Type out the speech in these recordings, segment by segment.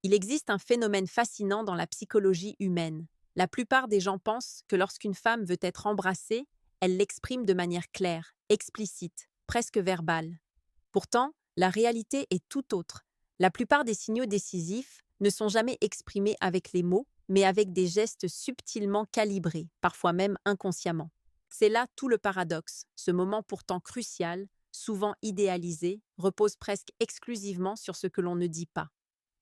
Il existe un phénomène fascinant dans la psychologie humaine. La plupart des gens pensent que lorsqu'une femme veut être embrassée, elle l'exprime de manière claire, explicite, presque verbale. Pourtant, la réalité est tout autre. La plupart des signaux décisifs ne sont jamais exprimés avec les mots, mais avec des gestes subtilement calibrés, parfois même inconsciemment. C'est là tout le paradoxe. Ce moment pourtant crucial, souvent idéalisé, repose presque exclusivement sur ce que l'on ne dit pas.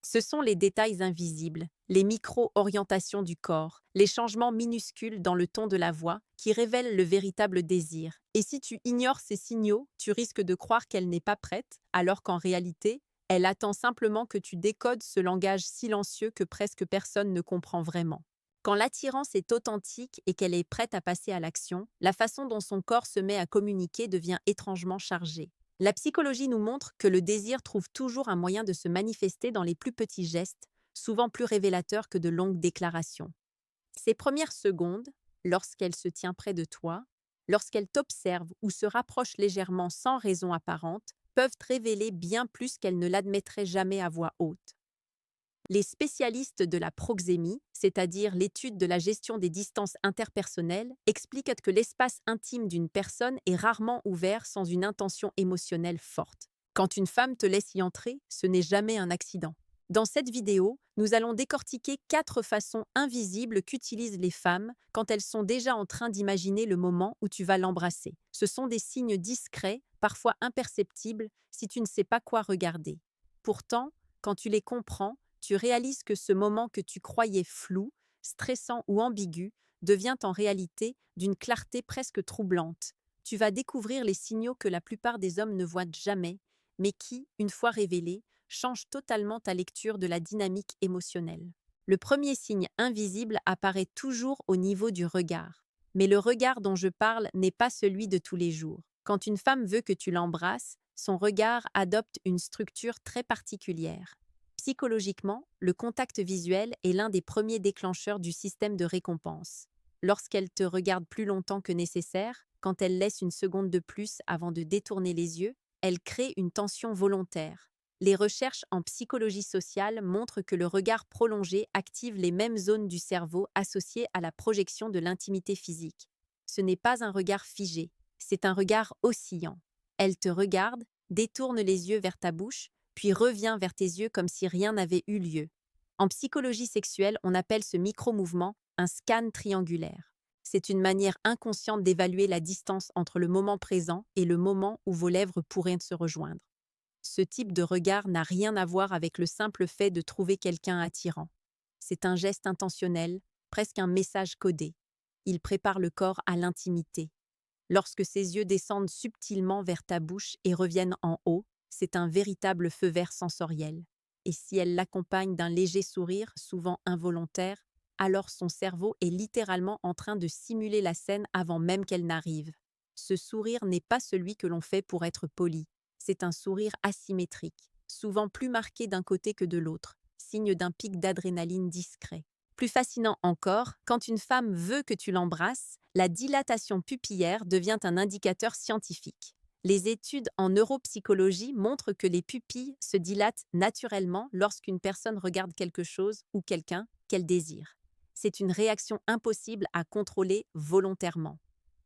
Ce sont les détails invisibles, les micro-orientations du corps, les changements minuscules dans le ton de la voix qui révèlent le véritable désir. Et si tu ignores ces signaux, tu risques de croire qu'elle n'est pas prête, alors qu'en réalité, elle attend simplement que tu décodes ce langage silencieux que presque personne ne comprend vraiment. Quand l'attirance est authentique et qu'elle est prête à passer à l'action, la façon dont son corps se met à communiquer devient étrangement chargée. La psychologie nous montre que le désir trouve toujours un moyen de se manifester dans les plus petits gestes, souvent plus révélateurs que de longues déclarations. Ces premières secondes, lorsqu'elle se tient près de toi, lorsqu'elle t'observe ou se rapproche légèrement sans raison apparente, peuvent te révéler bien plus qu'elle ne l'admettrait jamais à voix haute. Les spécialistes de la proxémie, c'est-à-dire l'étude de la gestion des distances interpersonnelles, expliquent que l'espace intime d'une personne est rarement ouvert sans une intention émotionnelle forte. Quand une femme te laisse y entrer, ce n'est jamais un accident. Dans cette vidéo, nous allons décortiquer 4 façons invisibles qu'utilisent les femmes quand elles sont déjà en train d'imaginer le moment où tu vas l'embrasser. Ce sont des signes discrets, parfois imperceptibles, si tu ne sais pas quoi regarder. Pourtant, quand tu les comprends, tu réalises que ce moment que tu croyais flou, stressant ou ambigu devient en réalité d'une clarté presque troublante. Tu vas découvrir les signaux que la plupart des hommes ne voient jamais, mais qui, une fois révélés, changent totalement ta lecture de la dynamique émotionnelle. Le premier signe invisible apparaît toujours au niveau du regard. Mais le regard dont je parle n'est pas celui de tous les jours. Quand une femme veut que tu l'embrasses, son regard adopte une structure très particulière. Psychologiquement, le contact visuel est l'un des premiers déclencheurs du système de récompense. Lorsqu'elle te regarde plus longtemps que nécessaire, quand elle laisse une seconde de plus avant de détourner les yeux, elle crée une tension volontaire. Les recherches en psychologie sociale montrent que le regard prolongé active les mêmes zones du cerveau associées à la projection de l'intimité physique. Ce n'est pas un regard figé, c'est un regard oscillant. Elle te regarde, détourne les yeux vers ta bouche, puis revient vers tes yeux comme si rien n'avait eu lieu. En psychologie sexuelle, on appelle ce micro-mouvement un scan triangulaire. C'est une manière inconsciente d'évaluer la distance entre le moment présent et le moment où vos lèvres pourraient se rejoindre. Ce type de regard n'a rien à voir avec le simple fait de trouver quelqu'un attirant. C'est un geste intentionnel, presque un message codé. Il prépare le corps à l'intimité. Lorsque ses yeux descendent subtilement vers ta bouche et reviennent en haut, c'est un véritable feu vert sensoriel. Et si elle l'accompagne d'un léger sourire, souvent involontaire, alors son cerveau est littéralement en train de simuler la scène avant même qu'elle n'arrive. Ce sourire n'est pas celui que l'on fait pour être poli. C'est un sourire asymétrique, souvent plus marqué d'un côté que de l'autre, signe d'un pic d'adrénaline discret. Plus fascinant encore, quand une femme veut que tu l'embrasses, la dilatation pupillaire devient un indicateur scientifique. Les études en neuropsychologie montrent que les pupilles se dilatent naturellement lorsqu'une personne regarde quelque chose ou quelqu'un qu'elle désire. C'est une réaction impossible à contrôler volontairement.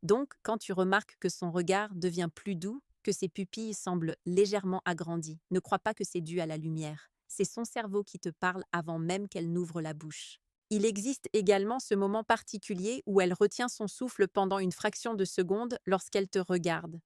Donc, quand tu remarques que son regard devient plus doux, que ses pupilles semblent légèrement agrandies, ne crois pas que c'est dû à la lumière. C'est son cerveau qui te parle avant même qu'elle n'ouvre la bouche. Il existe également ce moment particulier où elle retient son souffle pendant une fraction de seconde lorsqu'elle te regarde.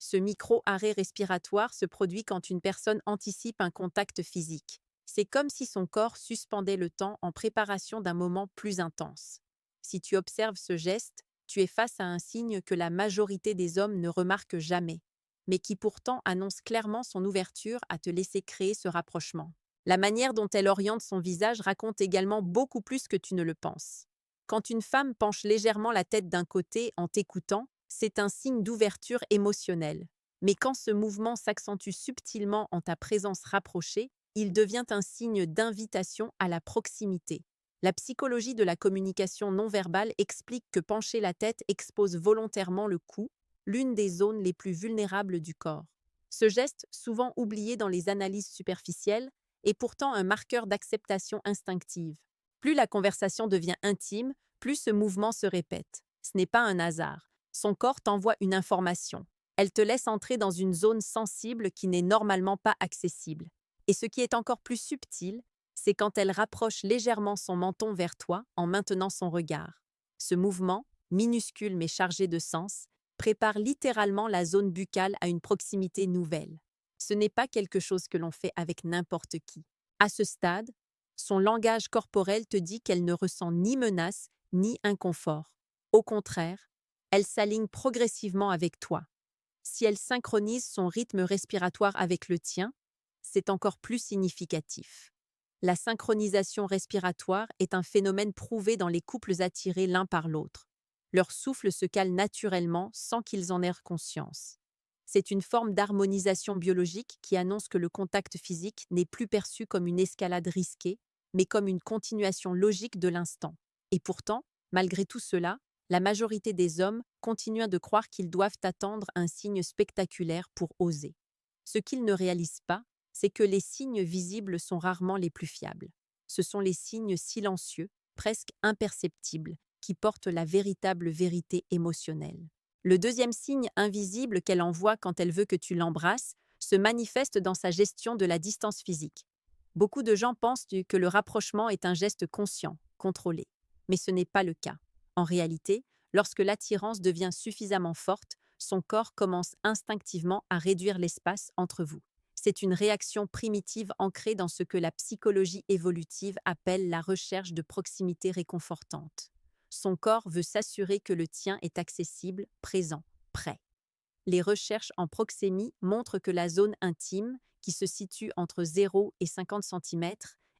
Ce micro-arrêt respiratoire se produit quand une personne anticipe un contact physique. C'est comme si son corps suspendait le temps en préparation d'un moment plus intense. Si tu observes ce geste, tu es face à un signe que la majorité des hommes ne remarquent jamais, mais qui pourtant annonce clairement son ouverture à te laisser créer ce rapprochement. La manière dont elle oriente son visage raconte également beaucoup plus que tu ne le penses. Quand une femme penche légèrement la tête d'un côté en t'écoutant, c'est un signe d'ouverture émotionnelle. Mais quand ce mouvement s'accentue subtilement en ta présence rapprochée, il devient un signe d'invitation à la proximité. La psychologie de la communication non verbale explique que pencher la tête expose volontairement le cou, l'une des zones les plus vulnérables du corps. Ce geste, souvent oublié dans les analyses superficielles, est pourtant un marqueur d'acceptation instinctive. Plus la conversation devient intime, plus ce mouvement se répète. Ce n'est pas un hasard. Son corps t'envoie une information. Elle te laisse entrer dans une zone sensible qui n'est normalement pas accessible. Et ce qui est encore plus subtil, c'est quand elle rapproche légèrement son menton vers toi en maintenant son regard. Ce mouvement, minuscule mais chargé de sens, prépare littéralement la zone buccale à une proximité nouvelle. Ce n'est pas quelque chose que l'on fait avec n'importe qui. À ce stade, son langage corporel te dit qu'elle ne ressent ni menace ni inconfort. Au contraire, elle s'aligne progressivement avec toi. Si elle synchronise son rythme respiratoire avec le tien, c'est encore plus significatif. La synchronisation respiratoire est un phénomène prouvé dans les couples attirés l'un par l'autre. Leur souffle se cale naturellement sans qu'ils en aient conscience. C'est une forme d'harmonisation biologique qui annonce que le contact physique n'est plus perçu comme une escalade risquée, mais comme une continuation logique de l'instant. Et pourtant, malgré tout cela, la majorité des hommes continuent de croire qu'ils doivent attendre un signe spectaculaire pour oser. Ce qu'ils ne réalisent pas, c'est que les signes visibles sont rarement les plus fiables. Ce sont les signes silencieux, presque imperceptibles, qui portent la véritable vérité émotionnelle. Le deuxième signe invisible qu'elle envoie quand elle veut que tu l'embrasses se manifeste dans sa gestion de la distance physique. Beaucoup de gens pensent que le rapprochement est un geste conscient, contrôlé. Mais ce n'est pas le cas. En réalité, lorsque l'attirance devient suffisamment forte, son corps commence instinctivement à réduire l'espace entre vous. C'est une réaction primitive ancrée dans ce que la psychologie évolutive appelle la recherche de proximité réconfortante. Son corps veut s'assurer que le tien est accessible, présent, prêt. Les recherches en proxémie montrent que la zone intime, qui se situe entre 0 et 50 cm,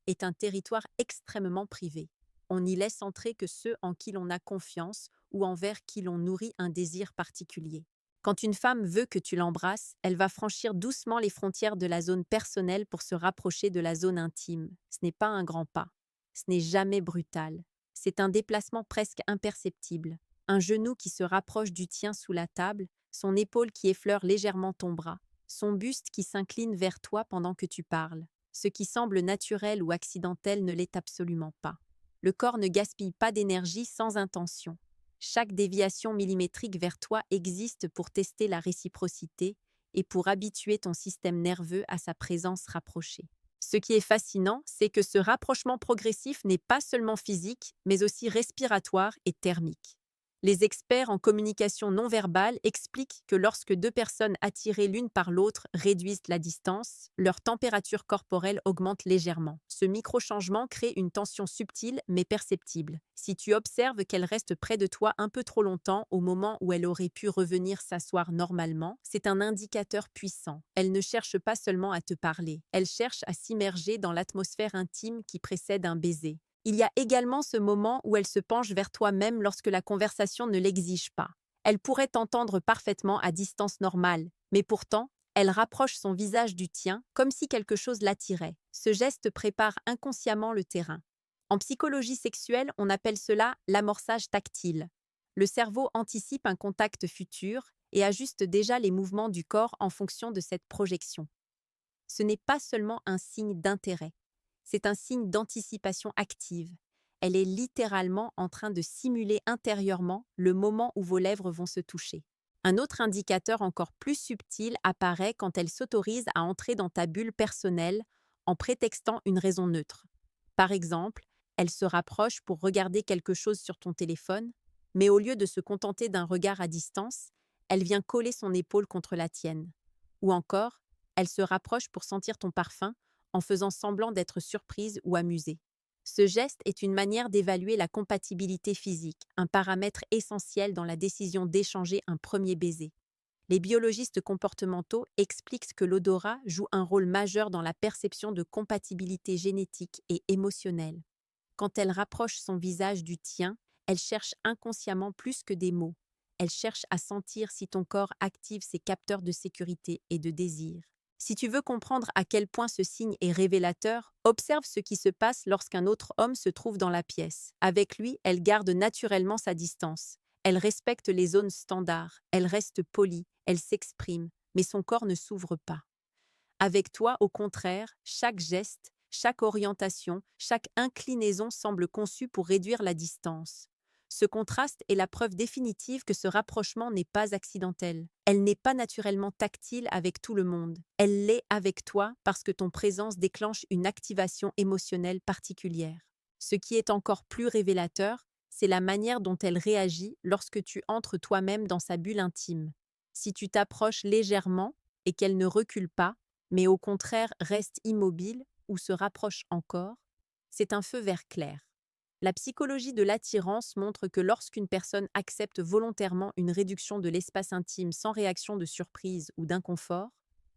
est un territoire extrêmement privé. On n'y laisse entrer que ceux en qui l'on a confiance ou envers qui l'on nourrit un désir particulier. Quand une femme veut que tu l'embrasses, elle va franchir doucement les frontières de la zone personnelle pour se rapprocher de la zone intime. Ce n'est pas un grand pas. Ce n'est jamais brutal. C'est un déplacement presque imperceptible. Un genou qui se rapproche du tien sous la table, son épaule qui effleure légèrement ton bras, son buste qui s'incline vers toi pendant que tu parles. Ce qui semble naturel ou accidentel ne l'est absolument pas. Le corps ne gaspille pas d'énergie sans intention. Chaque déviation millimétrique vers toi existe pour tester la réciprocité et pour habituer ton système nerveux à sa présence rapprochée. Ce qui est fascinant, c'est que ce rapprochement progressif n'est pas seulement physique, mais aussi respiratoire et thermique. Les experts en communication non verbale expliquent que lorsque deux personnes attirées l'une par l'autre réduisent la distance, leur température corporelle augmente légèrement. Ce micro-changement crée une tension subtile mais perceptible. Si tu observes qu'elle reste près de toi un peu trop longtemps au moment où elle aurait pu revenir s'asseoir normalement, c'est un indicateur puissant. Elle ne cherche pas seulement à te parler, elle cherche à s'immerger dans l'atmosphère intime qui précède un baiser. Il y a également ce moment où elle se penche vers toi même lorsque la conversation ne l'exige pas. Elle pourrait t'entendre parfaitement à distance normale, mais pourtant, elle rapproche son visage du tien comme si quelque chose l'attirait. Ce geste prépare inconsciemment le terrain. En psychologie sexuelle, on appelle cela l'amorçage tactile. Le cerveau anticipe un contact futur et ajuste déjà les mouvements du corps en fonction de cette projection. Ce n'est pas seulement un signe d'intérêt. C'est un signe d'anticipation active. Elle est littéralement en train de simuler intérieurement le moment où vos lèvres vont se toucher. Un autre indicateur encore plus subtil apparaît quand elle s'autorise à entrer dans ta bulle personnelle en prétextant une raison neutre. Par exemple, elle se rapproche pour regarder quelque chose sur ton téléphone, mais au lieu de se contenter d'un regard à distance, elle vient coller son épaule contre la tienne. Ou encore, elle se rapproche pour sentir ton parfum en faisant semblant d'être surprise ou amusée. Ce geste est une manière d'évaluer la compatibilité physique, un paramètre essentiel dans la décision d'échanger un premier baiser. Les biologistes comportementaux expliquent que l'odorat joue un rôle majeur dans la perception de compatibilité génétique et émotionnelle. Quand elle rapproche son visage du tien, elle cherche inconsciemment plus que des mots. Elle cherche à sentir si ton corps active ses capteurs de sécurité et de désir. Si tu veux comprendre à quel point ce signe est révélateur, observe ce qui se passe lorsqu'un autre homme se trouve dans la pièce. Avec lui, elle garde naturellement sa distance. Elle respecte les zones standards, elle reste polie, elle s'exprime, mais son corps ne s'ouvre pas. Avec toi, au contraire, chaque geste, chaque orientation, chaque inclinaison semble conçue pour réduire la distance. Ce contraste est la preuve définitive que ce rapprochement n'est pas accidentel. Elle n'est pas naturellement tactile avec tout le monde. Elle l'est avec toi parce que ton présence déclenche une activation émotionnelle particulière. Ce qui est encore plus révélateur, c'est la manière dont elle réagit lorsque tu entres toi-même dans sa bulle intime. Si tu t'approches légèrement et qu'elle ne recule pas, mais au contraire reste immobile ou se rapproche encore, c'est un feu vert clair. La psychologie de l'attirance montre que lorsqu'une personne accepte volontairement une réduction de l'espace intime sans réaction de surprise ou d'inconfort,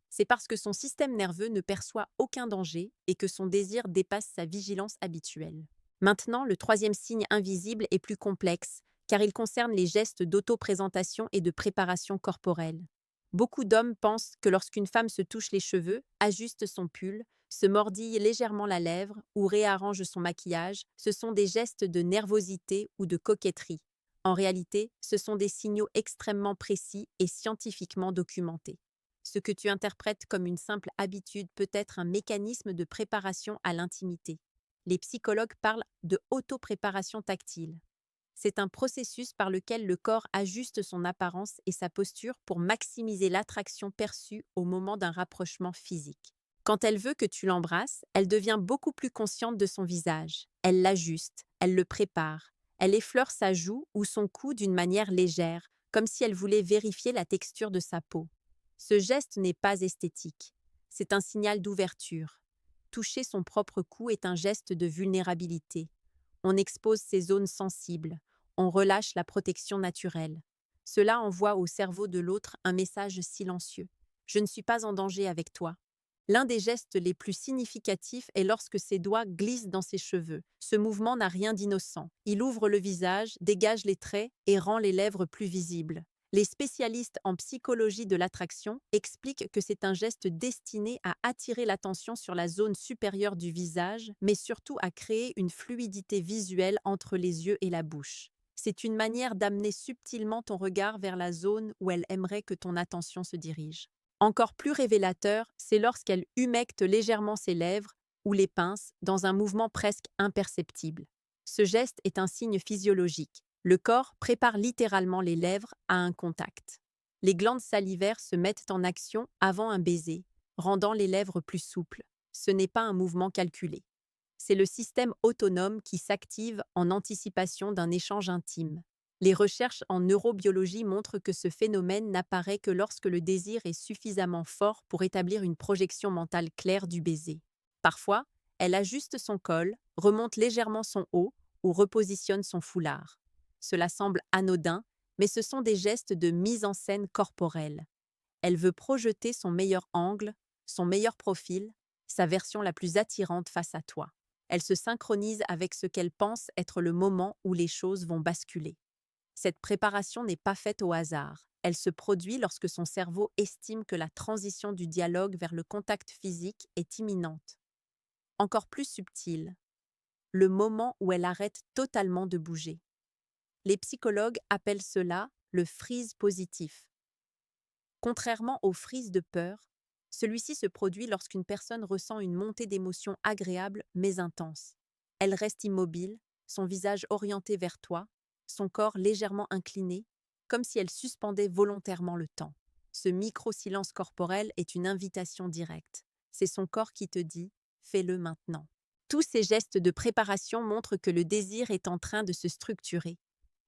c'est parce que son système nerveux ne perçoit aucun danger et que son désir dépasse sa vigilance habituelle. Maintenant, le troisième signe invisible est plus complexe, car il concerne les gestes d'auto-présentation et de préparation corporelle. Beaucoup d'hommes pensent que lorsqu'une femme se touche les cheveux, ajuste son pull, se mordille légèrement la lèvre ou réarrange son maquillage, ce sont des gestes de nervosité ou de coquetterie. En réalité, ce sont des signaux extrêmement précis et scientifiquement documentés. Ce que tu interprètes comme une simple habitude peut être un mécanisme de préparation à l'intimité. Les psychologues parlent de auto-préparation tactile. C'est un processus par lequel le corps ajuste son apparence et sa posture pour maximiser l'attraction perçue au moment d'un rapprochement physique. Quand elle veut que tu l'embrasses, elle devient beaucoup plus consciente de son visage. Elle l'ajuste, elle le prépare. Elle effleure sa joue ou son cou d'une manière légère, comme si elle voulait vérifier la texture de sa peau. Ce geste n'est pas esthétique. C'est un signal d'ouverture. Toucher son propre cou est un geste de vulnérabilité. On expose ses zones sensibles, on relâche la protection naturelle. Cela envoie au cerveau de l'autre un message silencieux. Je ne suis pas en danger avec toi. L'un des gestes les plus significatifs est lorsque ses doigts glissent dans ses cheveux. Ce mouvement n'a rien d'innocent. Il ouvre le visage, dégage les traits et rend les lèvres plus visibles. Les spécialistes en psychologie de l'attraction expliquent que c'est un geste destiné à attirer l'attention sur la zone supérieure du visage, mais surtout à créer une fluidité visuelle entre les yeux et la bouche. C'est une manière d'amener subtilement ton regard vers la zone où elle aimerait que ton attention se dirige. Encore plus révélateur, c'est lorsqu'elle humecte légèrement ses lèvres ou les pince dans un mouvement presque imperceptible. Ce geste est un signe physiologique. Le corps prépare littéralement les lèvres à un contact. Les glandes salivaires se mettent en action avant un baiser, rendant les lèvres plus souples. Ce n'est pas un mouvement calculé. C'est le système autonome qui s'active en anticipation d'un échange intime. Les recherches en neurobiologie montrent que ce phénomène n'apparaît que lorsque le désir est suffisamment fort pour établir une projection mentale claire du baiser. Parfois, elle ajuste son col, remonte légèrement son haut ou repositionne son foulard. Cela semble anodin, mais ce sont des gestes de mise en scène corporelle. Elle veut projeter son meilleur angle, son meilleur profil, sa version la plus attirante face à toi. Elle se synchronise avec ce qu'elle pense être le moment où les choses vont basculer. Cette préparation n'est pas faite au hasard. Elle se produit lorsque son cerveau estime que la transition du dialogue vers le contact physique est imminente. Encore plus subtil, le moment où elle arrête totalement de bouger. Les psychologues appellent cela le freeze positif. Contrairement au freeze de peur, celui-ci se produit lorsqu'une personne ressent une montée d'émotions agréable mais intense. Elle reste immobile, son visage orienté vers toi, son corps légèrement incliné, comme si elle suspendait volontairement le temps. Ce micro-silence corporel est une invitation directe. C'est son corps qui te dit « fais-le maintenant ». Tous ces gestes de préparation montrent que le désir est en train de se structurer.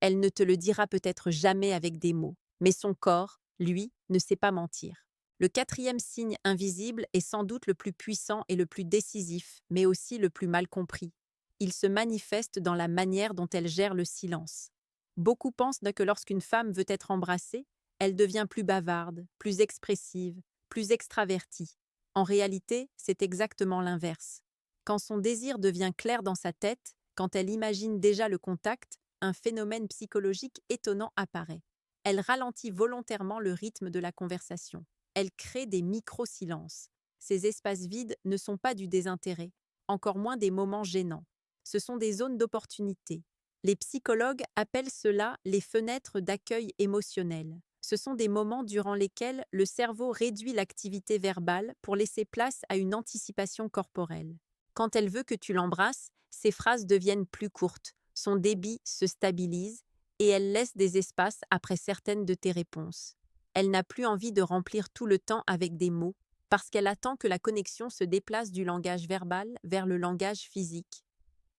Elle ne te le dira peut-être jamais avec des mots, mais son corps, lui, ne sait pas mentir. Le quatrième signe invisible est sans doute le plus puissant et le plus décisif, mais aussi le plus mal compris. Il se manifeste dans la manière dont elle gère le silence. Beaucoup pensent que lorsqu'une femme veut être embrassée, elle devient plus bavarde, plus expressive, plus extravertie. En réalité, c'est exactement l'inverse. Quand son désir devient clair dans sa tête, quand elle imagine déjà le contact, un phénomène psychologique étonnant apparaît. Elle ralentit volontairement le rythme de la conversation. Elle crée des micro-silences. Ces espaces vides ne sont pas du désintérêt, encore moins des moments gênants. Ce sont des zones d'opportunité. Les psychologues appellent cela les fenêtres d'accueil émotionnel. Ce sont des moments durant lesquels le cerveau réduit l'activité verbale pour laisser place à une anticipation corporelle. Quand elle veut que tu l'embrasses, ses phrases deviennent plus courtes, son débit se stabilise et elle laisse des espaces après certaines de tes réponses. Elle n'a plus envie de remplir tout le temps avec des mots, parce qu'elle attend que la connexion se déplace du langage verbal vers le langage physique.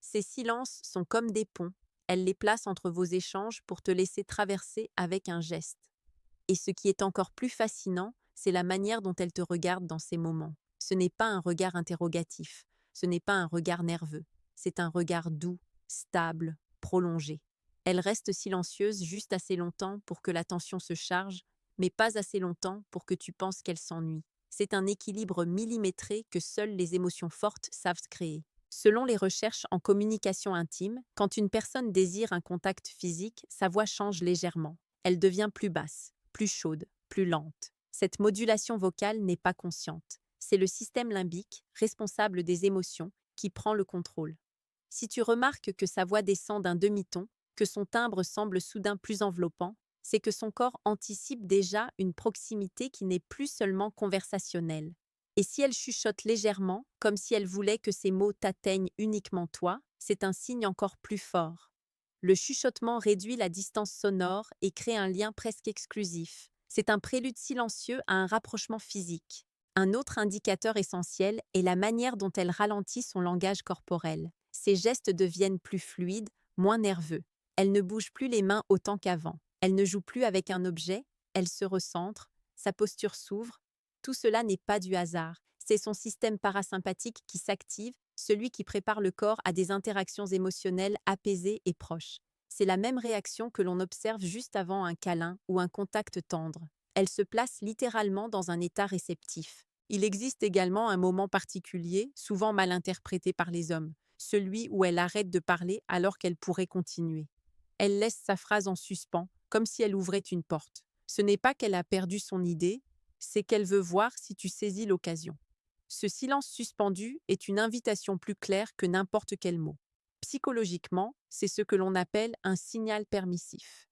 Ces silences sont comme des ponts. Elle les place entre vos échanges pour te laisser traverser avec un geste. Et ce qui est encore plus fascinant, c'est la manière dont elle te regarde dans ces moments. Ce n'est pas un regard interrogatif, ce n'est pas un regard nerveux, c'est un regard doux, stable, prolongé. Elle reste silencieuse juste assez longtemps pour que l'attention se charge, mais pas assez longtemps pour que tu penses qu'elle s'ennuie. C'est un équilibre millimétré que seules les émotions fortes savent créer. Selon les recherches en communication intime, quand une personne désire un contact physique, sa voix change légèrement. Elle devient plus basse, plus chaude, plus lente. Cette modulation vocale n'est pas consciente. C'est le système limbique, responsable des émotions, qui prend le contrôle. Si tu remarques que sa voix descend d'un demi-ton, que son timbre semble soudain plus enveloppant, c'est que son corps anticipe déjà une proximité qui n'est plus seulement conversationnelle. Et si elle chuchote légèrement, comme si elle voulait que ses mots t'atteignent uniquement toi, c'est un signe encore plus fort. Le chuchotement réduit la distance sonore et crée un lien presque exclusif. C'est un prélude silencieux à un rapprochement physique. Un autre indicateur essentiel est la manière dont elle ralentit son langage corporel. Ses gestes deviennent plus fluides, moins nerveux. Elle ne bouge plus les mains autant qu'avant. Elle ne joue plus avec un objet, elle se recentre, sa posture s'ouvre. Tout cela n'est pas du hasard. C'est son système parasympathique qui s'active, celui qui prépare le corps à des interactions émotionnelles apaisées et proches. C'est la même réaction que l'on observe juste avant un câlin ou un contact tendre. Elle se place littéralement dans un état réceptif. Il existe également un moment particulier, souvent mal interprété par les hommes, celui où elle arrête de parler alors qu'elle pourrait continuer. Elle laisse sa phrase en suspens, comme si elle ouvrait une porte. Ce n'est pas qu'elle a perdu son idée, c'est qu'elle veut voir si tu saisis l'occasion. Ce silence suspendu est une invitation plus claire que n'importe quel mot. Psychologiquement, c'est ce que l'on appelle un signal permissif.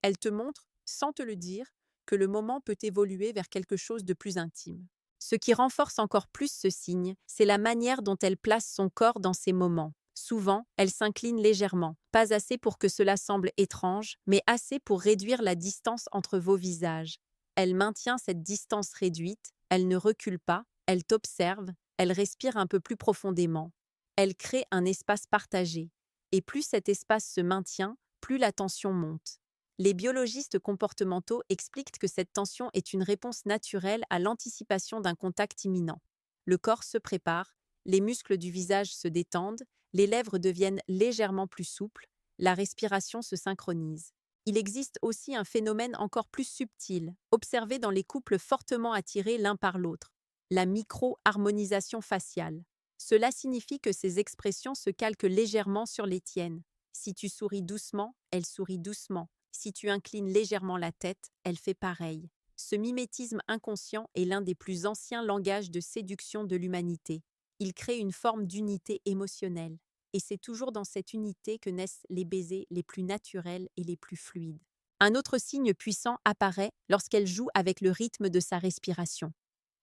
Elle te montre, sans te le dire, que le moment peut évoluer vers quelque chose de plus intime. Ce qui renforce encore plus ce signe, c'est la manière dont elle place son corps dans ces moments. Souvent, elle s'incline légèrement, pas assez pour que cela semble étrange, mais assez pour réduire la distance entre vos visages. Elle maintient cette distance réduite, elle ne recule pas, elle t'observe, elle respire un peu plus profondément. Elle crée un espace partagé. Et plus cet espace se maintient, plus la tension monte. Les biologistes comportementaux expliquent que cette tension est une réponse naturelle à l'anticipation d'un contact imminent. Le corps se prépare, les muscles du visage se détendent, les lèvres deviennent légèrement plus souples, la respiration se synchronise. Il existe aussi un phénomène encore plus subtil, observé dans les couples fortement attirés l'un par l'autre, la micro-harmonisation faciale. Cela signifie que ces expressions se calquent légèrement sur les tiennes. Si tu souris doucement, elle sourit doucement. Si tu inclines légèrement la tête, elle fait pareil. Ce mimétisme inconscient est l'un des plus anciens langages de séduction de l'humanité. Il crée une forme d'unité émotionnelle. Et c'est toujours dans cette unité que naissent les baisers les plus naturels et les plus fluides. Un autre signe puissant apparaît lorsqu'elle joue avec le rythme de sa respiration.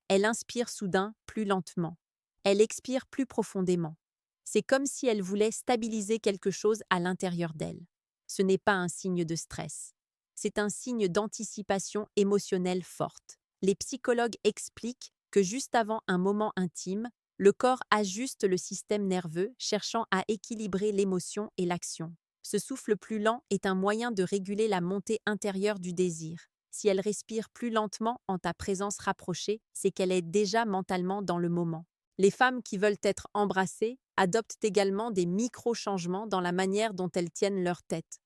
Elle inspire soudain plus lentement. Elle expire plus profondément. C'est comme si elle voulait stabiliser quelque chose à l'intérieur d'elle. Ce n'est pas un signe de stress. C'est un signe d'anticipation émotionnelle forte. Les psychologues expliquent que juste avant un moment intime, le corps ajuste le système nerveux, cherchant à équilibrer l'émotion et l'action. Ce souffle plus lent est un moyen de réguler la montée intérieure du désir. Si elle respire plus lentement en ta présence rapprochée, c'est qu'elle est déjà mentalement dans le moment. Les femmes qui veulent être embrassées adoptent également des micro-changements dans la manière dont elles tiennent leur tête.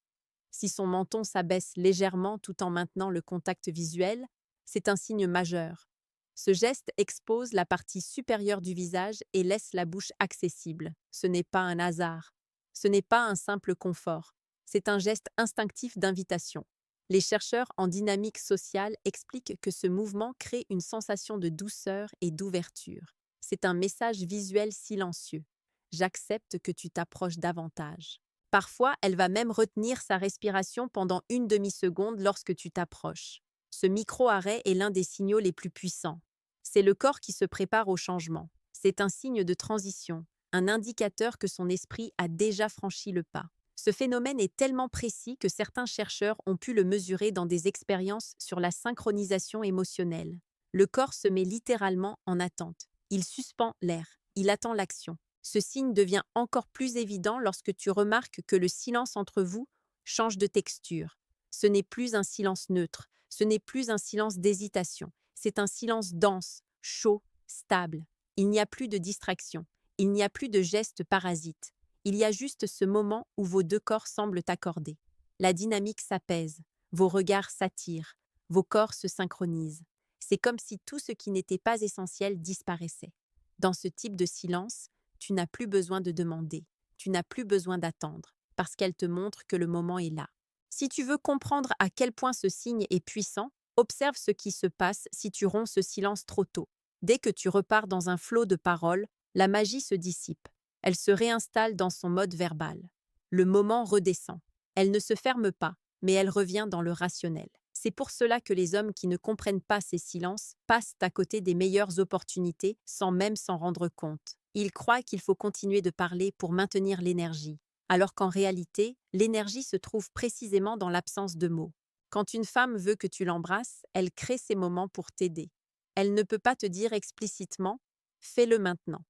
Si son menton s'abaisse légèrement tout en maintenant le contact visuel, c'est un signe majeur. Ce geste expose la partie supérieure du visage et laisse la bouche accessible. Ce n'est pas un hasard. Ce n'est pas un simple confort. C'est un geste instinctif d'invitation. Les chercheurs en dynamique sociale expliquent que ce mouvement crée une sensation de douceur et d'ouverture. C'est un message visuel silencieux. J'accepte que tu t'approches davantage. Parfois, elle va même retenir sa respiration pendant une demi-seconde lorsque tu t'approches. Ce micro-arrêt est l'un des signaux les plus puissants. C'est le corps qui se prépare au changement. C'est un signe de transition, un indicateur que son esprit a déjà franchi le pas. Ce phénomène est tellement précis que certains chercheurs ont pu le mesurer dans des expériences sur la synchronisation émotionnelle. Le corps se met littéralement en attente. Il suspend l'air, il attend l'action. Ce signe devient encore plus évident lorsque tu remarques que le silence entre vous change de texture. Ce n'est plus un silence neutre, ce n'est plus un silence d'hésitation, c'est un silence dense, chaud, stable. Il n'y a plus de distraction, il n'y a plus de gestes parasites. Il y a juste ce moment où vos deux corps semblent accordés. La dynamique s'apaise, vos regards s'attirent, vos corps se synchronisent. C'est comme si tout ce qui n'était pas essentiel disparaissait. Dans ce type de silence, tu n'as plus besoin de demander, tu n'as plus besoin d'attendre, parce qu'elle te montre que le moment est là. Si tu veux comprendre à quel point ce signe est puissant, observe ce qui se passe si tu romps ce silence trop tôt. Dès que tu repars dans un flot de paroles, la magie se dissipe. Elle se réinstalle dans son mode verbal. Le moment redescend. Elle ne se ferme pas, mais elle revient dans le rationnel. C'est pour cela que les hommes qui ne comprennent pas ces silences passent à côté des meilleures opportunités sans même s'en rendre compte. Ils croient qu'il faut continuer de parler pour maintenir l'énergie, alors qu'en réalité, l'énergie se trouve précisément dans l'absence de mots. Quand une femme veut que tu l'embrasses, elle crée ces moments pour t'aider. Elle ne peut pas te dire explicitement « fais-le maintenant ».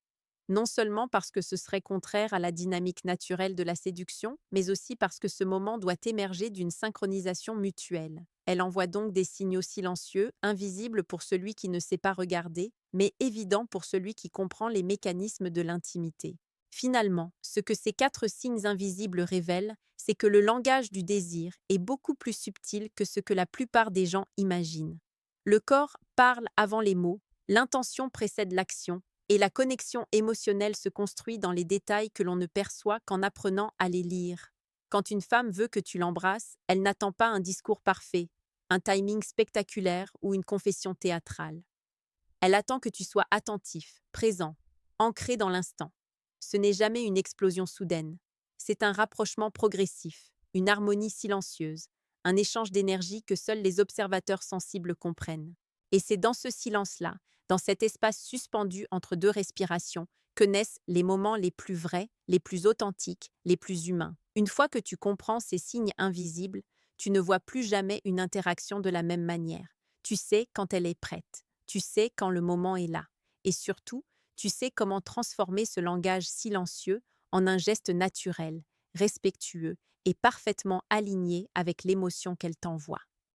Non seulement parce que ce serait contraire à la dynamique naturelle de la séduction, mais aussi parce que ce moment doit émerger d'une synchronisation mutuelle. Elle envoie donc des signaux silencieux, invisibles pour celui qui ne sait pas regarder, mais évidents pour celui qui comprend les mécanismes de l'intimité. Finalement, ce que ces 4 signes invisibles révèlent, c'est que le langage du désir est beaucoup plus subtil que ce que la plupart des gens imaginent. Le corps parle avant les mots, l'intention précède l'action, et la connexion émotionnelle se construit dans les détails que l'on ne perçoit qu'en apprenant à les lire. Quand une femme veut que tu l'embrasses, elle n'attend pas un discours parfait, un timing spectaculaire ou une confession théâtrale. Elle attend que tu sois attentif, présent, ancré dans l'instant. Ce n'est jamais une explosion soudaine. C'est un rapprochement progressif, une harmonie silencieuse, un échange d'énergie que seuls les observateurs sensibles comprennent. Et c'est dans ce silence-là, dans cet espace suspendu entre deux respirations, que naissent les moments les plus vrais, les plus authentiques, les plus humains. Une fois que tu comprends ces signes invisibles, tu ne vois plus jamais une interaction de la même manière. Tu sais quand elle est prête. Tu sais quand le moment est là. Et surtout, tu sais comment transformer ce langage silencieux en un geste naturel, respectueux et parfaitement aligné avec l'émotion qu'elle t'envoie.